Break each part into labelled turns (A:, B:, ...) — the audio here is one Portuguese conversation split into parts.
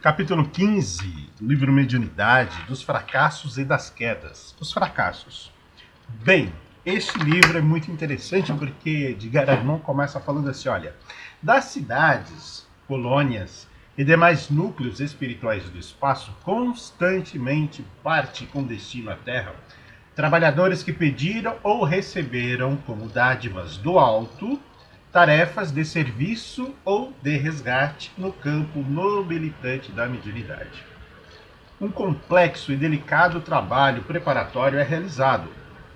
A: Capítulo 15 do livro Mediunidade, dos fracassos e das quedas. Os fracassos. Bem, este livro é muito interessante porque Edgar Armand começa falando assim, olha, das cidades, colônias e demais núcleos espirituais do espaço constantemente parte com destino à Terra, trabalhadores que pediram ou receberam como dádivas do alto tarefas de serviço ou de resgate no campo nobilitante da mediunidade. Um complexo e delicado trabalho preparatório é realizado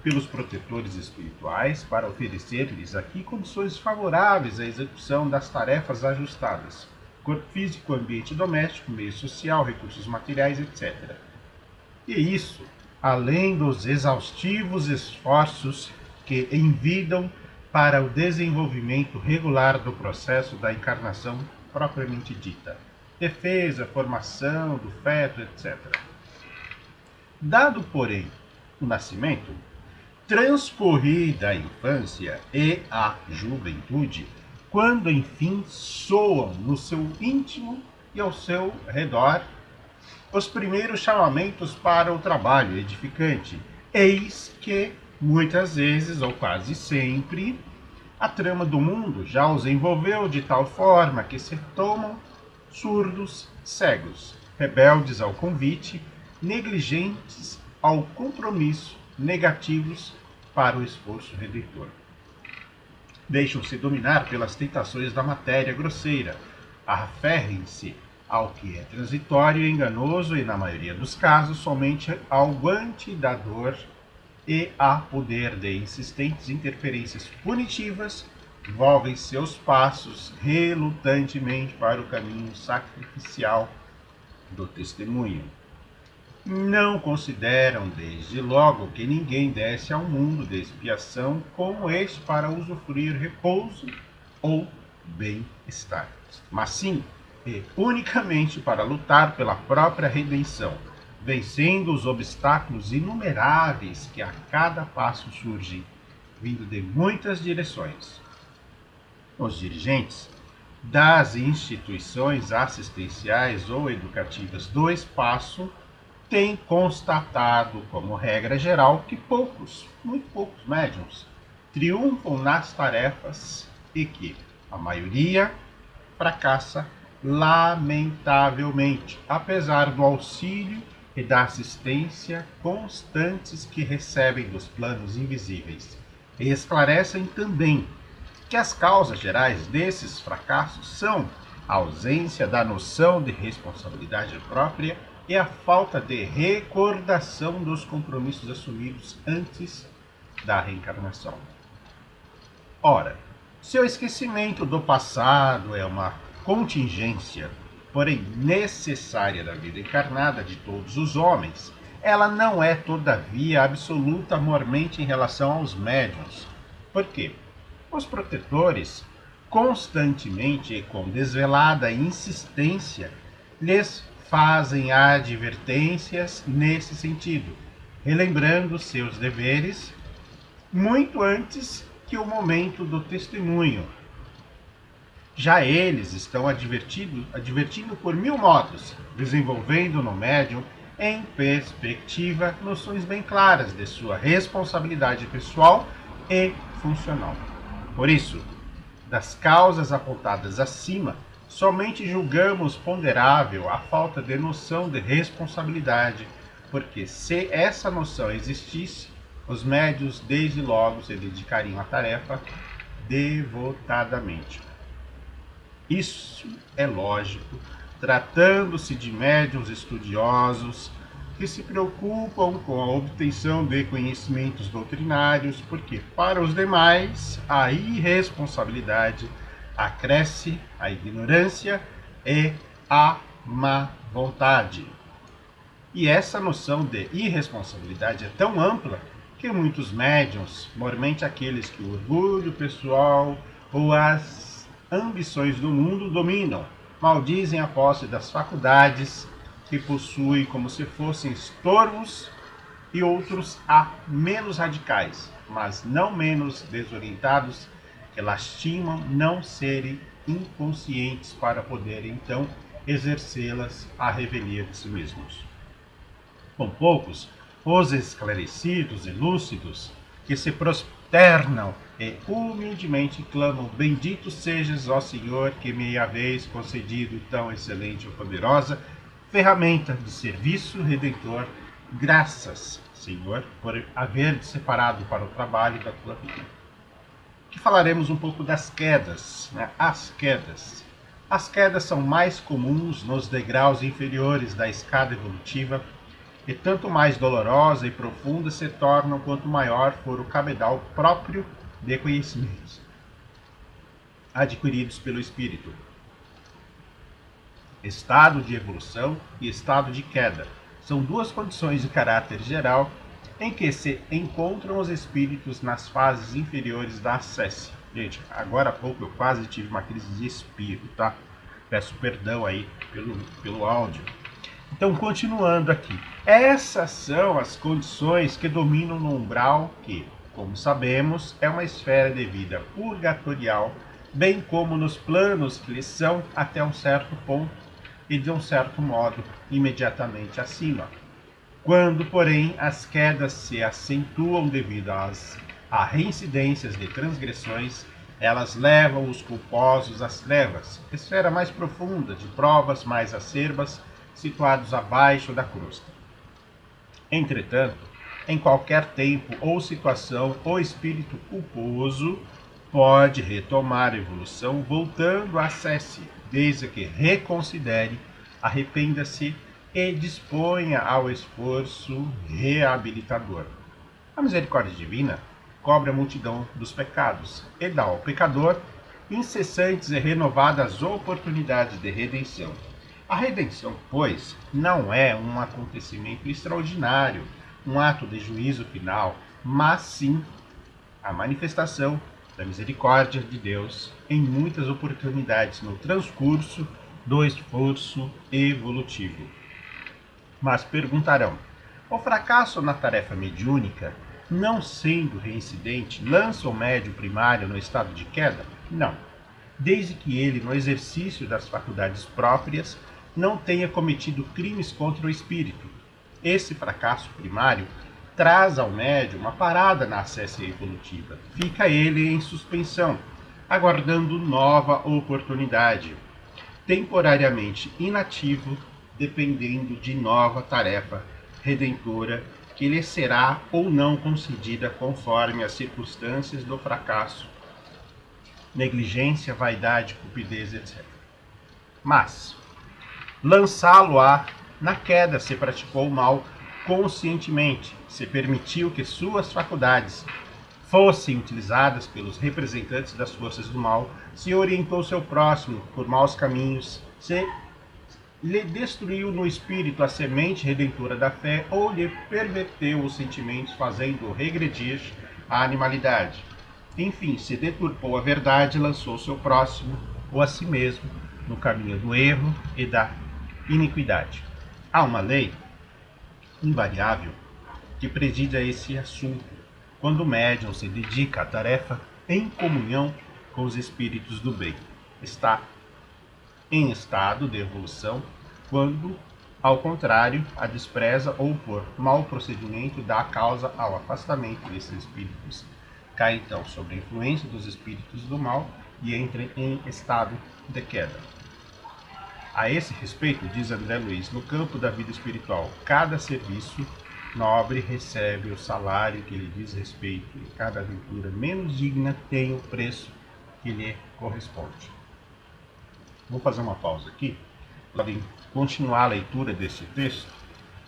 A: pelos protetores espirituais para oferecer-lhes aqui condições favoráveis à execução das tarefas ajustadas: corpo físico, ambiente doméstico, meio social, recursos materiais, etc. E isso, além dos exaustivos esforços que envidam para o desenvolvimento regular do processo da encarnação propriamente dita, defesa, formação do feto, etc. Dado, porém, o nascimento, transcorrida a infância e a juventude, quando enfim soam no seu íntimo e ao seu redor os primeiros chamamentos para o trabalho edificante, eis que, muitas vezes, ou quase sempre, a trama do mundo já os envolveu de tal forma que se tomam surdos, cegos, rebeldes ao convite, negligentes ao compromisso, negativos para o esforço redentor. Deixam-se dominar pelas tentações da matéria grosseira, aferrem-se ao que é transitório e enganoso e, na maioria dos casos, somente ao guante da dor e a poder de insistentes interferências punitivas, volvem seus passos relutantemente para o caminho sacrificial do testemunho. Não consideram desde logo que ninguém desce ao mundo de expiação como este para usufruir repouso ou bem-estar, mas sim e unicamente para lutar pela própria redenção, vencendo os obstáculos inumeráveis que a cada passo surgem, vindo de muitas direções. Os dirigentes das instituições assistenciais ou educativas do espaço têm constatado, como regra geral, que poucos, muito poucos médiuns, triunfam nas tarefas e que a maioria fracassa lamentavelmente, apesar do auxílio e da assistência constantes que recebem dos planos invisíveis. E esclarecem também que as causas gerais desses fracassos são a ausência da noção de responsabilidade própria e a falta de recordação dos compromissos assumidos antes da reencarnação. Ora, se o esquecimento do passado é uma contingência, porém necessária da vida encarnada de todos os homens, ela não é, todavia, absoluta mormente em relação aos médiuns. Por quê? Os protetores, constantemente e com desvelada insistência, lhes fazem advertências nesse sentido, relembrando seus deveres muito antes que o momento do testemunho. Já eles estão advertindo por mil modos, desenvolvendo no médium, em perspectiva, noções bem claras de sua responsabilidade pessoal e funcional. Por isso, das causas apontadas acima, somente julgamos ponderável a falta de noção de responsabilidade, porque se essa noção existisse, os médiuns desde logo se dedicariam à tarefa devotadamente. Isso é lógico, tratando-se de médiuns estudiosos que se preocupam com a obtenção de conhecimentos doutrinários, porque para os demais a irresponsabilidade acresce a ignorância e a má vontade. E essa noção de irresponsabilidade é tão ampla que muitos médiuns, mormente aqueles que o orgulho pessoal ou as ambições do mundo dominam, maldizem a posse das faculdades que possuem como se fossem estorvos, e outros há menos radicais, mas não menos desorientados, que lastimam não serem inconscientes para poderem então exercê-las à revelia de si mesmos. Com poucos, os esclarecidos e lúcidos, que se prosternam e humildemente clamam: Bendito sejas, ó Senhor, que me haveis concedido tão excelente e poderosa ferramenta de serviço redentor. Graças, Senhor, por haver te separado para o trabalho da tua vida. Aqui falaremos um pouco das quedas, né? As quedas. As quedas são mais comuns nos degraus inferiores da escada evolutiva e tanto mais dolorosa e profunda se tornam quanto maior for o cabedal próprio de conhecimentos adquiridos pelo espírito. Estado de evolução e estado de queda são duas condições de caráter geral em que se encontram os espíritos nas fases inferiores da ascese. Gente, agora há pouco eu quase tive uma crise de espirro, tá? Peço perdão aí pelo áudio. Então, continuando aqui. Essas são as condições que dominam no umbral que, como sabemos, é uma esfera de vida purgatorial, bem como nos planos que lhes são até um certo ponto e de um certo modo imediatamente acima. Quando, porém, as quedas se acentuam devido a reincidências de transgressões, elas levam os culposos às trevas, esfera mais profunda de provas mais acerbas, situados abaixo da crosta. Entretanto, em qualquer tempo ou situação, o espírito culposo pode retomar a evolução voltando à sesse, desde que reconsidere, arrependa-se e disponha ao esforço reabilitador. A misericórdia divina cobre a multidão dos pecados e dá ao pecador incessantes e renovadas oportunidades de redenção. A redenção, pois, não é um acontecimento extraordinário, um ato de juízo final, mas sim a manifestação da misericórdia de Deus em muitas oportunidades no transcurso do esforço evolutivo. Mas perguntarão: o fracasso na tarefa mediúnica, não sendo reincidente, lança o médium primário no estado de queda? Não, desde que ele, no exercício das faculdades próprias, não tenha cometido crimes contra o espírito. Esse fracasso primário traz ao médium uma parada na ascese evolutiva. Fica ele em suspensão, aguardando nova oportunidade, temporariamente inativo, dependendo de nova tarefa redentora que lhe será ou não concedida conforme as circunstâncias do fracasso, negligência, vaidade, cupidez, etc. Mas lançá-lo-á na queda se praticou o mal conscientemente, se permitiu que suas faculdades fossem utilizadas pelos representantes das forças do mal, se orientou seu próximo por maus caminhos, se lhe destruiu no espírito a semente redentora da fé ou lhe perverteu os sentimentos, fazendo regredir a animalidade. Enfim, se deturpou a verdade, lançou seu próximo ou a si mesmo no caminho do erro e da iniquidade. Há uma lei invariável que preside a esse assunto quando o médium se dedica à tarefa em comunhão com os espíritos do bem. Está em estado de evolução quando, ao contrário, a despreza ou por mau procedimento dá causa ao afastamento desses espíritos. Cai então sob a influência dos espíritos do mal e entra em estado de queda. A esse respeito, diz André Luiz, no campo da vida espiritual, cada serviço nobre recebe o salário que lhe diz respeito, e cada aventura menos digna tem o preço que lhe corresponde. Vou fazer uma pausa aqui. Podem continuar a leitura desse texto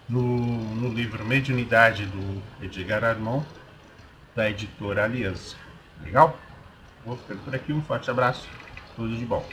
A: no livro Mediunidade do Edgar Armand, da editora Aliança. Legal? Vou ficando por aqui. Um forte abraço. Tudo de bom.